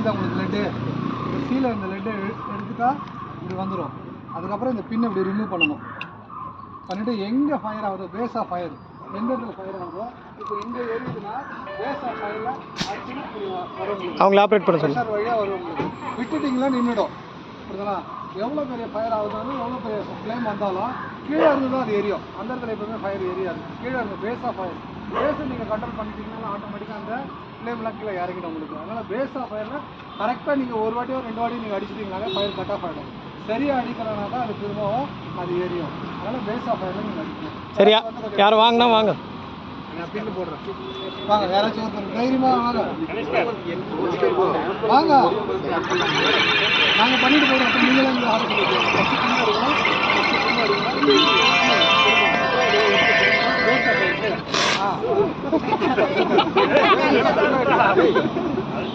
தெரியுதா உங்களுக்கு லெட்டு? இந்த சீலை இந்த லெட்டை எடுத்துட்டா இப்படி வந்துடும். அதுக்கப்புறம் இந்த பின்னை இப்படி ரிமூவ் பண்ணணும். பண்ணிவிட்டு எங்கே ஃபயர் ஆகுதோ பேஸ் ஆஃப் ஃபயர் எந்த இடத்துல ஃபயர் ஆகுதோ இப்போ இங்கே எரியுதுன்னா பேஸ் ஆஃப் ஃபயரில் அடிச்சுன்னா வரும். அவங்கள ஆப்ரேட் பண்ண சொல்லி ப்ரெஷர் வழியாக வரும். உங்களுக்கு விட்டுட்டிங்களா நின்றுடும். புரியுதுங்களா? எவ்வளோ பெரிய ஃபயர் ஆகுதாலும் எவ்வளோ பெரிய ஃப்ளேம் வந்தாலும் கீழே இருந்து தான் அது எரியும். அந்த இடத்துல எப்பவுமே ஃபயர் எரியாது. கீழே இருந்த பேஸ் ஆஃப் ஃபயர் பேஸை நீங்கள் கண்ட்ரோல் பண்ணிட்டீங்கன்னா ஆட்டோமேட்டிக்காக அந்த ஃப்ளேம்லாம் கீழே இறங்கிடும் உங்களுக்கு. அதனால் பேஸ் ஆஃப் ஃபயரில் கரெக்டாக நீங்கள் ஒரு வாட்டியோ 2 வாட்டியும் நீங்கள் அடிச்சிட்டிங்கனாலே ஃபயர் கட் ஆஃப் ஆகிடும். சரியாக அடிக்கிறனா தான் அது திரும்பவும் அது எரியும். அதனால் பேஸ் ஆஃப் ஃபயரில் நீங்கள் அடிக்கணும். சரியா? யாரும் வாங்கினா வாங்க. நான் பின்னு போடுறேன். வாங்க, யாராச்சும் ஒருத்தர் தைரியமாக வாங்க வாங்க, நாங்கள் பண்ணிட்டு போடுறோம். அப்போ நீங்களே இந்த ஆர்டர்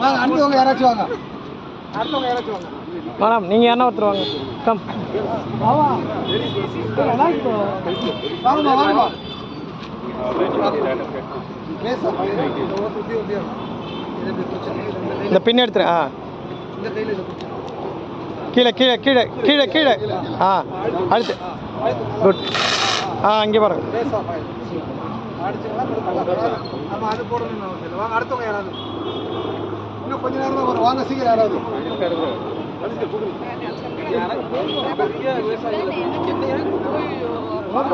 வாங்க, அடுத்தவங்க யாராச்சும் வாங்க, அடுத்தவங்க யாராச்சும் வாங்க. மேடம் நீங்கள் யாரா ஒருத்தர் வாங்க. கம் வாங்கம்மா வாங்கம்மா. இந்த பின் எடுத்துரு. ஆ கீழே கீழே கீழே கீழே கீழே. ஆ அடுத்து குட். ஆ அங்கே பாருங்க. அடுத்தவங்க யாராவது இன்னும் கொஞ்ச நேரம் தான் வரும். வாங்க சீக்கிரம் யாராவது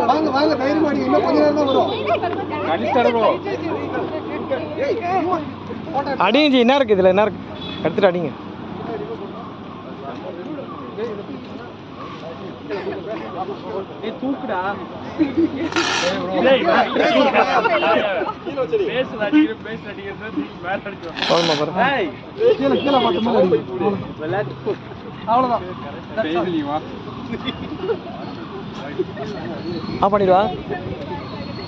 வாங்க வாங்க, தைரியமா அடிங்க. இன்னும் கொஞ்ச நேரம் தான் வரும். அடிங்க ஜி. என்ன இருக்குது இதில்? என்ன இருக்கு? எடுத்துட்டு அடிங்க. தூக்குடா. அவ்வளோதான். பண்ணிடுவா.